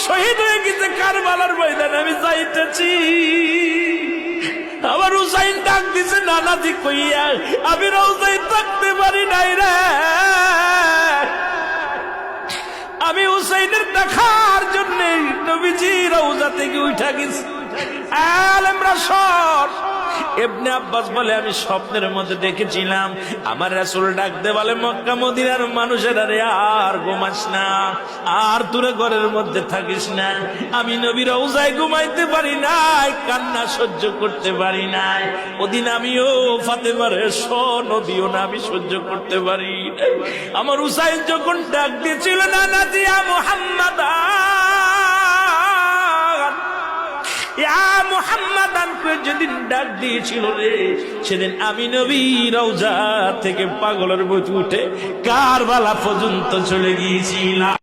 শহীদ হয়ে গেছে কারবালার ময়দানে, আমি যাইতেছি। আমার হুসাইন ডাক দিছে নানাজি কইয়া, আমি রওজায় থাকতে পারি নাই রে। আমি হুসাইনের দেখার জন্য নবীজি রওজা থেকে উঠা গেছি। আলেমরা সর। ইবনে আব্বাস বলে, আমি স্বপ্নের মধ্যে দেখেছিলাম আমার রাসূল ডাক দে বলে, মক্কা মদিনার মানুষেরা রে আর ঘুমাস না, আর তোরা ঘরের মধ্যে থাকিস না। আমি নবী রওজায় ঘুমাইতে পারি নাই, কান্না সহ্য করতে পারি নাই। ওদিন আমিও ফাতেমার নবীও না আমি সহ্য করতে পারি। আমার হুসাইন যখন ডাক দিয়েছিল না নাজি ইয়া মুহাম্মাদ যেদিন ডাক দিয়েছিল রে, সেদিন আমি নবী রওজা থেকে পাগলের মতো উঠে কারবালা পর্যন্ত চলে গিয়েছিলাম।